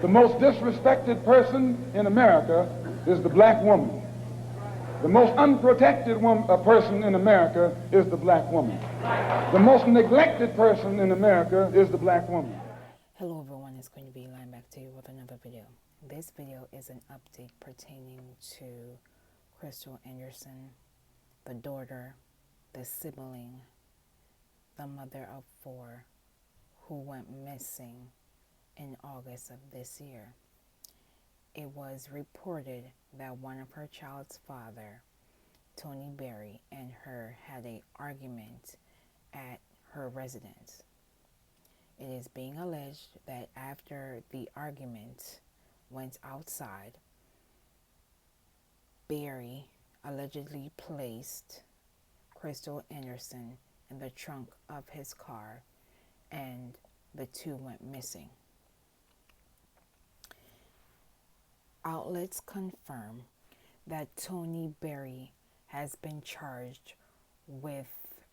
The most disrespected person in America is the black woman. The most unprotected person in America is the black woman. The most neglected person in America is the black woman. Hello everyone, it's going to be Line back to you with another video. This video is an update pertaining to Krystal Anderson, the daughter, the sibling, the mother of 4 who went missing in August of this year. It was reported that one of her child's father, Tony Berry, and her had an argument at her residence. It is being alleged that after the argument went outside, Berry allegedly placed Krystal Anderson in the trunk of his car and the two went missing. Outlets confirm that Tony Berry has been charged with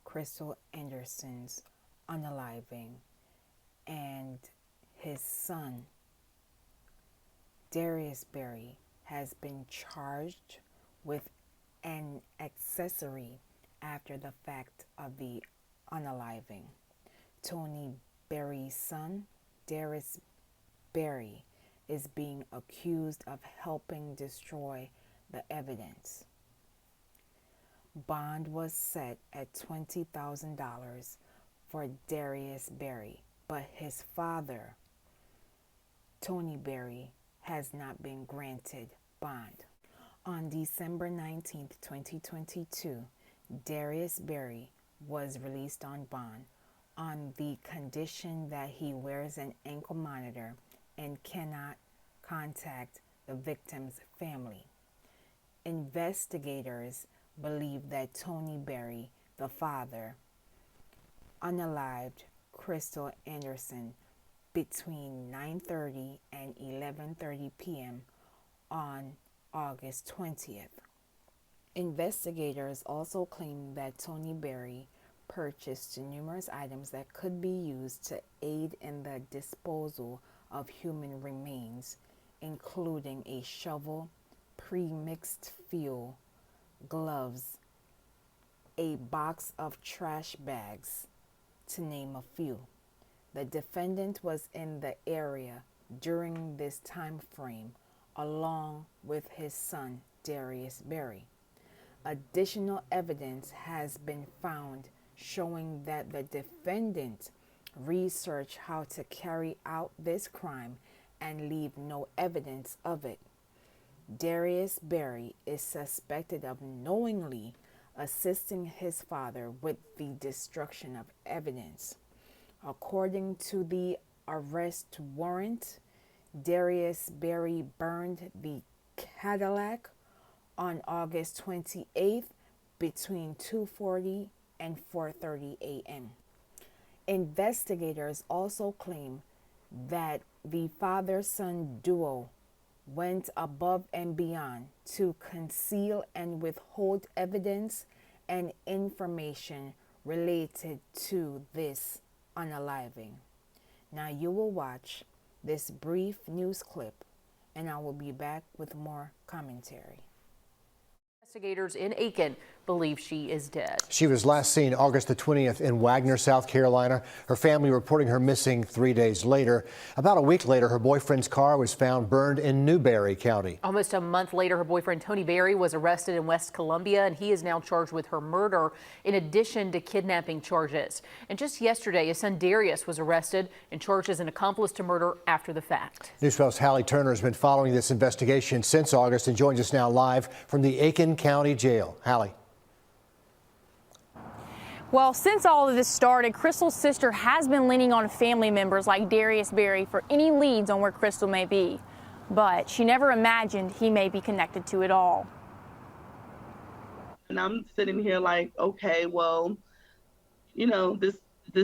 Krystal Anderson's unaliving, and his son, Darius Berry, has been charged with an accessory after the fact of the unaliving. Tony Berry's son, Darius Berry, is being accused of helping destroy the evidence. Bond was set at $20,000 for Darius Berry, but his father, Tony Berry, has not been granted bond. On December 19, 2022, Darius Berry was released on bond on the condition that he wears an ankle monitor and cannot contact the victim's family. Investigators believe that Tony Berry, the father, unalived Krystal Anderson between 9:30 and 11:30 p.m. on August 20th. Investigators also claim that Tony Berry purchased numerous items that could be used to aid in the disposal of human remains, including a shovel, pre-mixed fuel, gloves, a box of trash bags, to name a few. The defendant was in the area during this time frame, along with his son, Darius Berry. Additional evidence has been found showing that the defendant researched how to carry out this crime and leave no evidence of it. Darius Berry is suspected of knowingly assisting his father with the destruction of evidence. According to the arrest warrant, Darius Berry burned the Cadillac on August 28th between 2:40 and 4:30 a.m. Investigators also claim that the father-son duo went above and beyond to conceal and withhold evidence and information related to this unaliving. Now you will watch this brief news clip and I will be back with more commentary. Investigators in Aiken believe she is dead. She was last seen August the 20th in Wagner, South Carolina. Her family reporting her missing 3 days later. About a week later, her boyfriend's car was found burned in Newberry County. Almost a month later, her boyfriend Tony Berry was arrested in West Columbia, and he is now charged with her murder in addition to kidnapping charges. And just yesterday, his son Darius was arrested and charged as an accomplice to murder after the fact. News 12's Hallie Turner has been following this investigation since August and joins us now live from the Aiken County Jail. Hallie. Well, since all of this started, Krystal's sister has been leaning on family members like Darius Berry for any leads on where Krystal may be, but she never imagined he may be connected to it all. And I'm sitting here like, okay, well, you know, this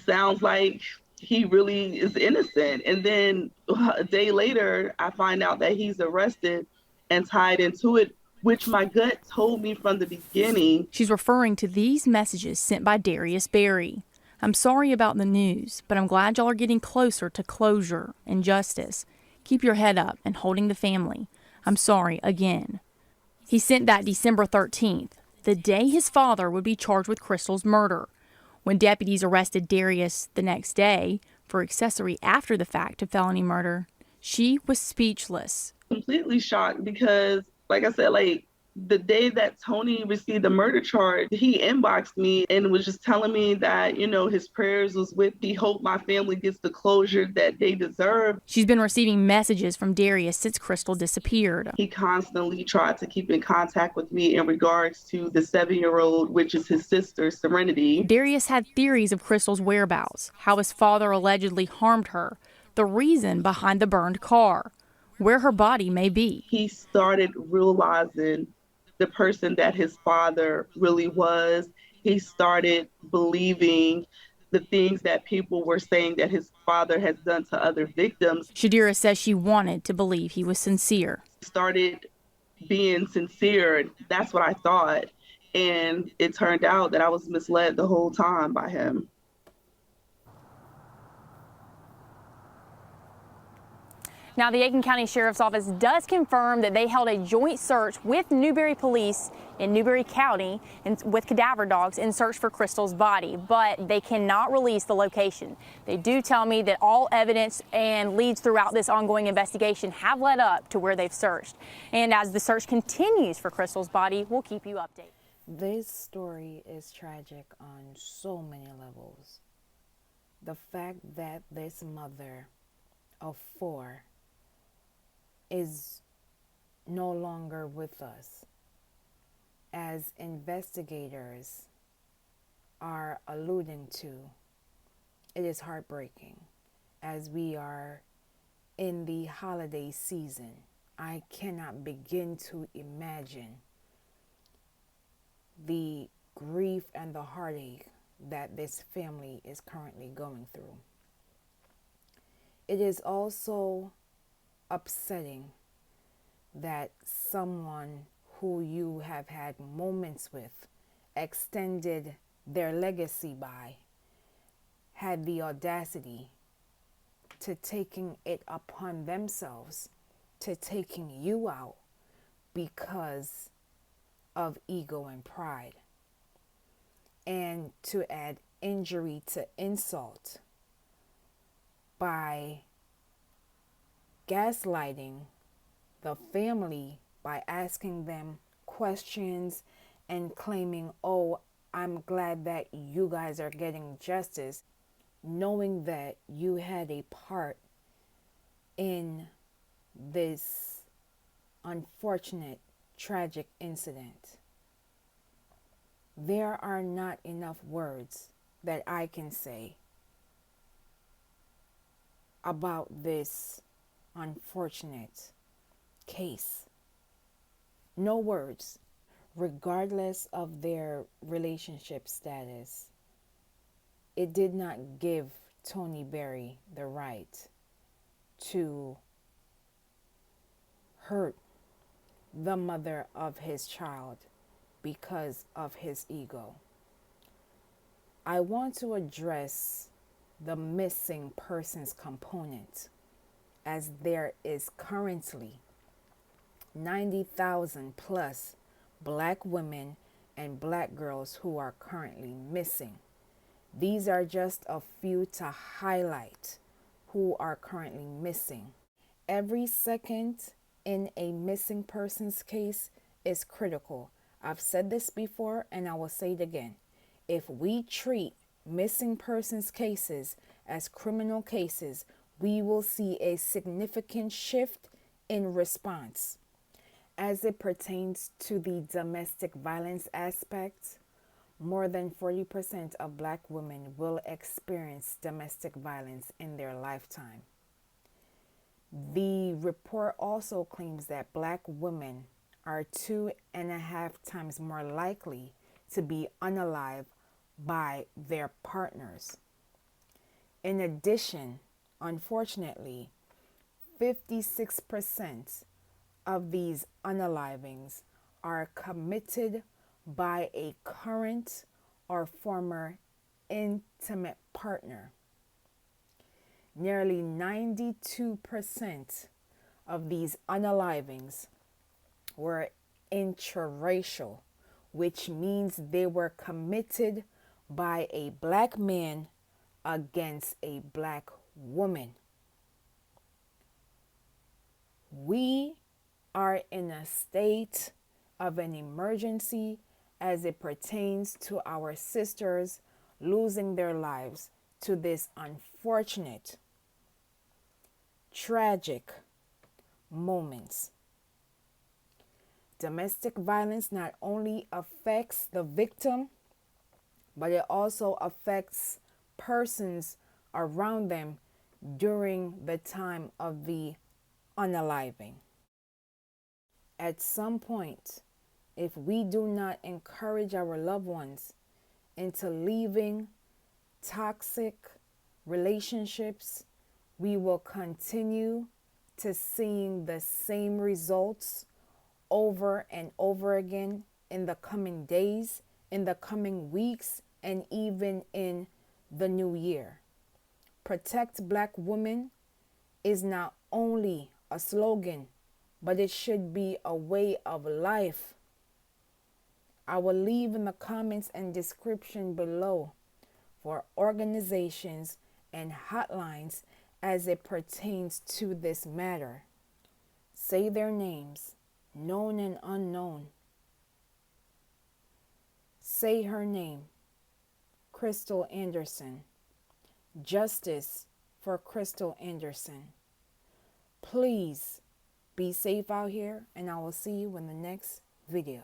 sounds like he really is innocent. And then a day later, I find out that he's arrested and tied into it, which my gut told me from the beginning. She's referring to these messages sent by Darius Berry. "I'm sorry about the news, but I'm glad y'all are getting closer to closure and justice. Keep your head up and holding the family. I'm sorry again. He sent that December 13th, the day his father would be charged with Krystal's murder. When deputies arrested Darius the next day for accessory after the fact to felony murder, she was speechless. Completely shocked because, like I said, like the day that Tony received the murder charge, he inboxed me and was just telling me that, you know, his prayers was with me. Hope my family gets the closure that they deserve. She's been receiving messages from Darius since Krystal disappeared. He constantly tried to keep in contact with me in regards to the 7-year-old, which is his sister, Serenity. Darius had theories of Krystal's whereabouts, how his father allegedly harmed her, the reason behind the burned car, where her body may be. He started realizing the person that his father really was. He started believing the things that people were saying that his father has done to other victims. Shadira says she wanted to believe he was sincere. Started being sincere. That's what I thought. And it turned out that I was misled the whole time by him. Now, the Aiken County Sheriff's Office does confirm that they held a joint search with Newberry Police in Newberry County and with cadaver dogs in search for Krystal's body, but they cannot release the location. They do tell me that all evidence and leads throughout this ongoing investigation have led up to where they've searched. And as the search continues for Krystal's body, we'll keep you updated. This story is tragic on so many levels. The fact that this mother of 4 is no longer with us, as investigators are alluding to, it is heartbreaking. As we are in the holiday season, I cannot begin to imagine the grief and the heartache that this family is currently going through. It is also upsetting that someone who you have had moments with, extended their legacy by, had the audacity to taking it upon themselves to taking you out because of ego and pride, and to add injury to insult by gaslighting the family by asking them questions and claiming, oh, I'm glad that you guys are getting justice, knowing that you had a part in this unfortunate, tragic incident. There are not enough words that I can say about this unfortunate case. No words, regardless of their relationship status. It did not give Tony Berry the right to hurt the mother of his child because of his ego. I want to address the missing persons component, as there is currently 90,000 plus black women and black girls who are currently missing. These are just a few to highlight who are currently missing. Every second in a missing persons case is critical. I've said this before and I will say it again. If we treat missing persons cases as criminal cases, we will see a significant shift in response. As it pertains to the domestic violence aspect, more than 40% of black women will experience domestic violence in their lifetime. The report also claims that black women are 2.5 times more likely to be unalived by their partners. In addition, unfortunately, 56% of these unalivings are committed by a current or former intimate partner. Nearly 92% of these unalivings were interracial, which means they were committed by a black man against a black woman. We are in a state of an emergency as it pertains to our sisters losing their lives to this unfortunate, tragic moments. Domestic violence not only affects the victim, but it also affects persons around them during the time of the unaliving. At some point, if we do not encourage our loved ones into leaving toxic relationships, we will continue to seeing the same results over and over again in the coming days, in the coming weeks, and even in the new year. Protect Black women is not only a slogan, but it should be a way of life. I will leave in the comments and description below for organizations and hotlines as it pertains to this matter. Say their names, known and unknown. Say her name, Krystal Anderson. Justice for Krystal Anderson. Please be safe out here, and I will see you in the next video.